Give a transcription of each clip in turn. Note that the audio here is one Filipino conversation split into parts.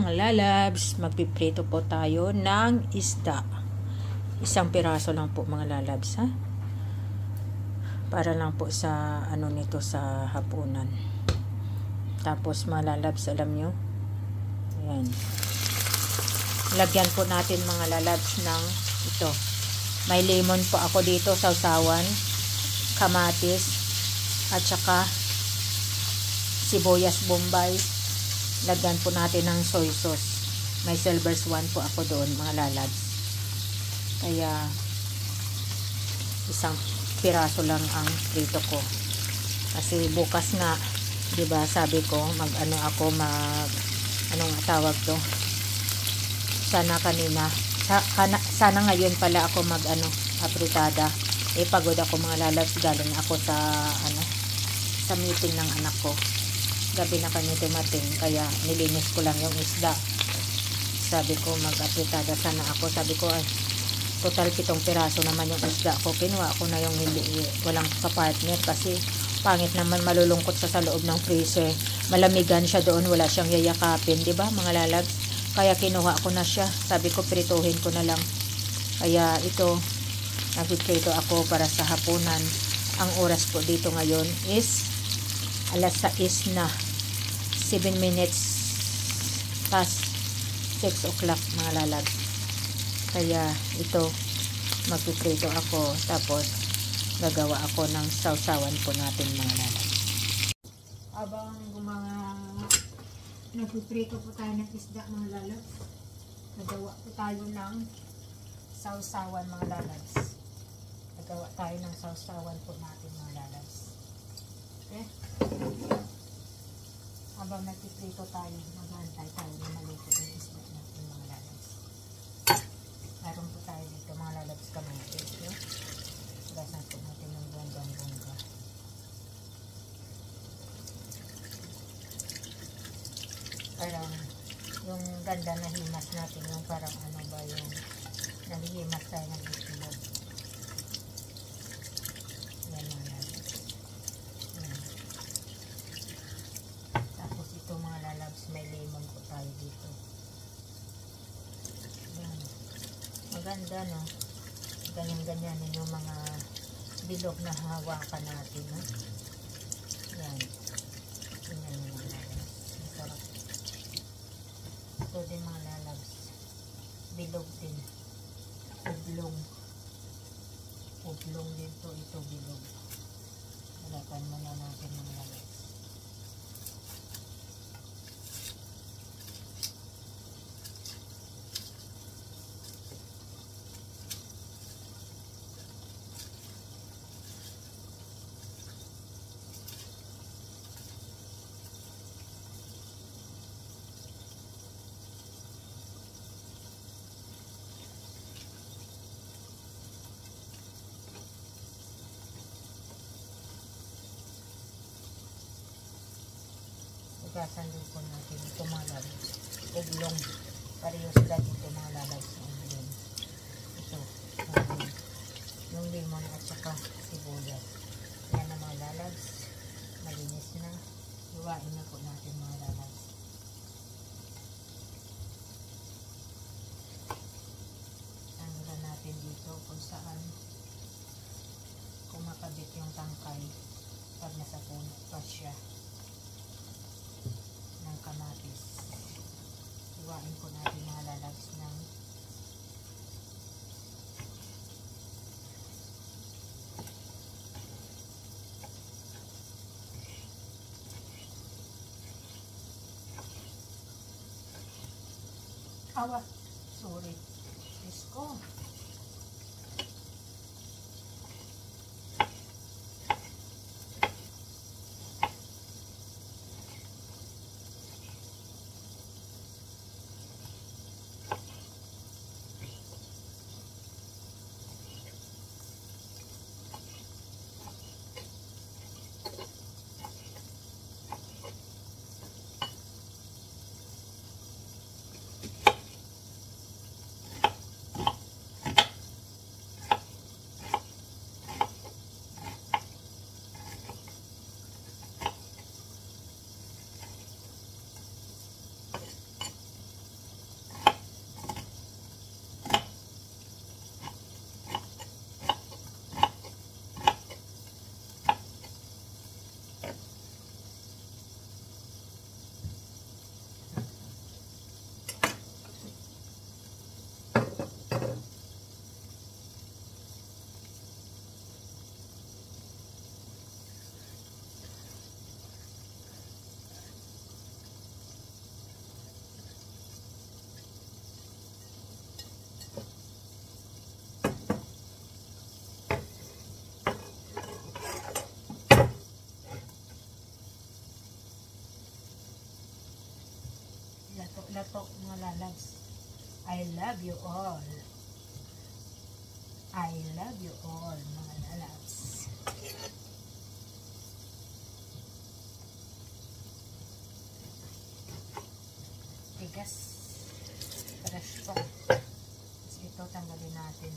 mga lalabs, magpiprito po tayo ng isda. Isang piraso lang po mga lalabs, ha? Para lang po sa ano nito sa hapunan. Tapos mga lalabs, alam nyo, ayan. Lagyan po natin mga lalabs ng ito. May lemon po ako dito, sausawan, kamatis, at saka sibuyas bombay. Lagyan po natin ng soy sauce. May silver swan po ako doon mga lalabs. Kaya isang piraso lang ang prito ko. Kasi bukas nga, 'di ba, sabi ko mag-ano ako anong tawag to? Sana kanina, sana ngayon pala ako apritada. Pagod ako mga lalabs, galing ako sa sa meeting ng anak ko. Gabi na kami dumating, kaya nilinis ko lang yung isda. Sabi ko mag-apritada sana ako. Sabi ko ay total 7 piraso naman yung isda ko. Kinuha ko na yung walang kapartner kasi pangit naman malulungkot sa loob ng freezer. Malamigan siya doon, wala siyang yayakapin, di ba mga lalabs? Kaya kinuha ko na siya. Sabi ko prituhin ko na lang. Kaya ito, nagpiprito ako para sa hapunan. Ang oras po dito ngayon is alas 6 na. 7 minutes past 6 o'clock mga lalabs. Kaya ito, magpiprito ako. Tapos gagawa ako ng sausawan po natin mga lalabs. Habang nagpiprito po tayo ng isda mga lalabs, gagawa po tayo ng sausawan mga lalabs. Gagawa tayo ng sausawan po natin mga lalabs. Okay? Habang nagpiprito tayo, mag-aantay tayo na maluto yung isda natin mga lalabs. Meron po tayo dito mga lalabs kamatis. Gasan po natin ng bonggang-bongga. Parang yung ganda na himas natin, yung parang yung nalihimas tayo ng itlog. Yan mga lalabs. Tapos ito mga lalabs, may lemon po tayo dito. Yan. Maganda, no? Ganyan-ganyan yung mga bilog na hawakan natin, no? Yan. Yan yung mga lalabs. Masarap. Ito din mga lalabs. Bilog din. Ublong. Ublong din to. Ito bilog. Halakan muna natin mga lalabs. Gasan din po natin ito mga lalabs. Ublong. Pareho sila dito mga lalabs. Ito. Yung lemon at saka sibuyas. Yan na mga lalabs. Malinis na. Iwain na po natin mga lalabs. Tanggalan natin dito kung saan kumakabit yung tangkay pag nasa puno pa siya ng kamatis. Iwain po natin mga lalabs ng sorry. Isko. love you all. I love you all, mga lalabs. Tigas. Fresh pa. So, ito tanggalin natin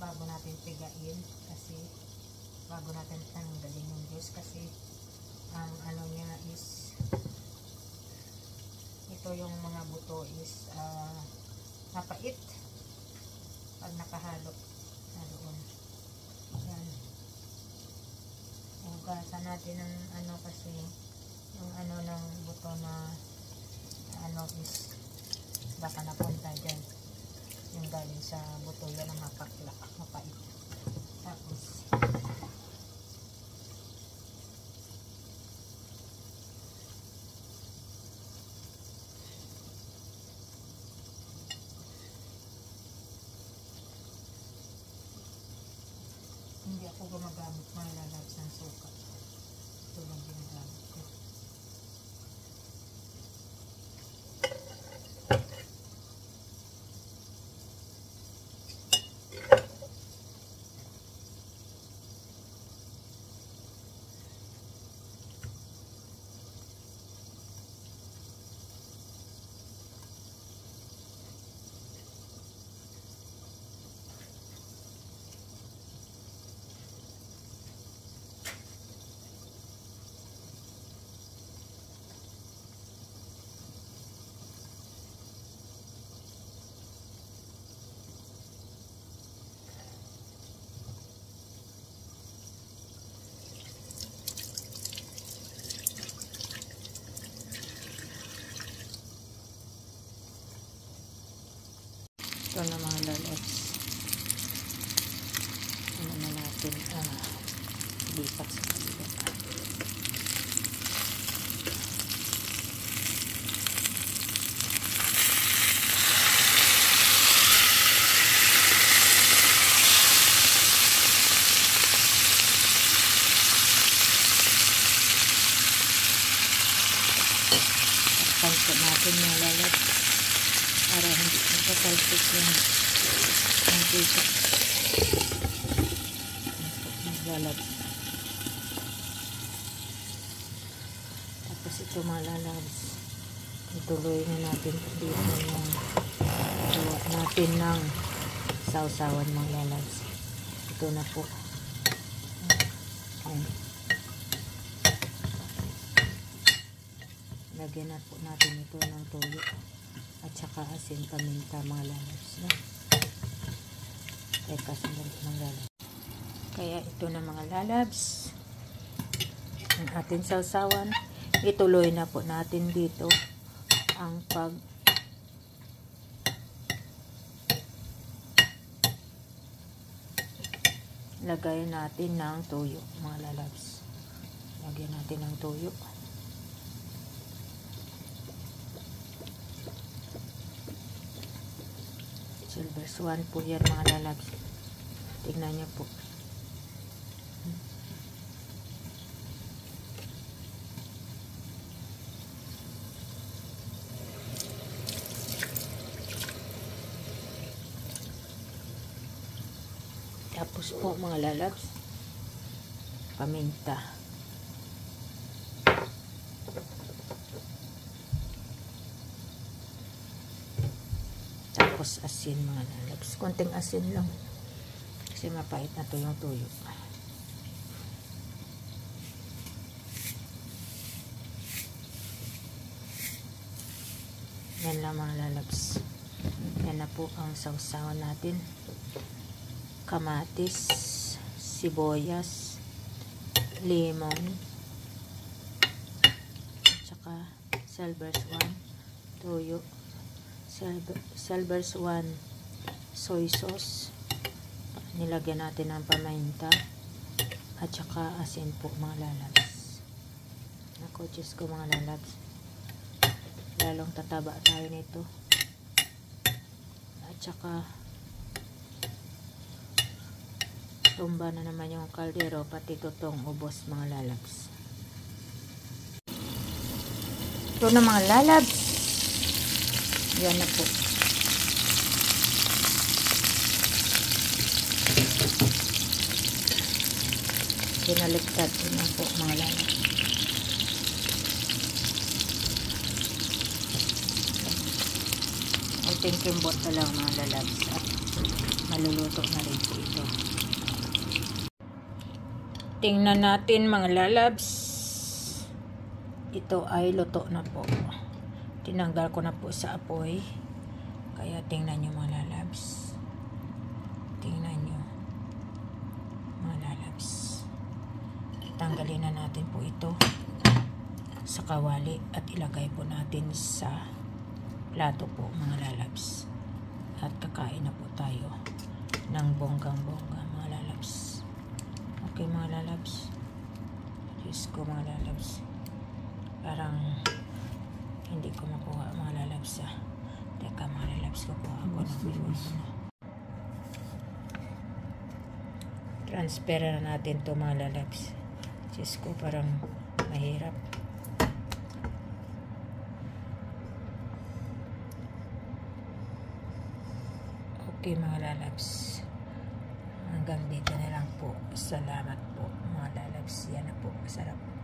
bago natin pigain, kasi bago natin tanggalin yung juice, kasi ang ano niya is ito, yung mga buto is mapait pag nakahalo na doon. Yan. Hugasan natin ng ano, kasi yung ano ng buto na ano is baka napunta dyan yung galing sa buto, yan ang mapakla, mapait. Tapos hindi ako gumagamit mga lalabs ng suka. Ito lang ginagamit ko. ito na mga lalabs. Ano na natin lipat sa kabila. Takpan natin mga lalabs para hindi nakasalpit yung mantika. Lalabs. Tapos ito mga lalabs, ituloy na natin dito yung gawa natin ng sausawan mga lalabs. Ito na po. Lagyan na po natin ito ng toyo at saka asin, paminta mga lalabs, no? Teka, sandali mga lalabs. Kaya ito na mga lalabs, ang ating sausawan. Ituloy na po natin dito ang lagay natin ng toyo mga lalabs. Lagyan natin ng toyo. Silver Swan po yan mga lalabs. Tignan niyo po. Tapos po mga lalabs, paminta. Tapos asin mga lalabs. Konting asin lang. Kasi mapait na to yung tuyo. Yan lang mga lalabs. Yan na po ang sausawan natin. Kamatis, sibuyas, lemon, tsaka Silver Swan, toyo, Silver Swan soy sauce, nilagyan natin ng paminta at saka asin po mga lalabs. Naku, Diyos ko mga lalabs, lalong tataba tayo nito. At saka tumba na naman yung kaldero, pati tutong ubos mga lalabs. Ito na mga lalabs, yan na po. Binaliktad ko na po mga lalabs. Konting kimbot na lang mga lalabs at maluluto na rin po ito. Tingnan natin mga lalabs. Ito ay luto na po. Tinanggal ko na po sa apoy. Kaya tingnan nyo mga lalabs. Tingnan nyo mga lalabs. Tanggalin na natin po ito sa kawali at ilagay po natin sa plato po mga lalabs. At kakain na po tayo ng bonggang-bongga mga lalabs. Okay mga lalabs. Diyos ko mga lalabs. Parang hindi ko makuha mga lalabs ah. Teka mga lalabs, kukuha ako ng viewers. Transfer na natin to mga lalabs. Diyos ko parang mahirap. Okay mga lalabs. Hanggang dito na lang po. Salamat po mga lalabs. Yan na po. Masarap.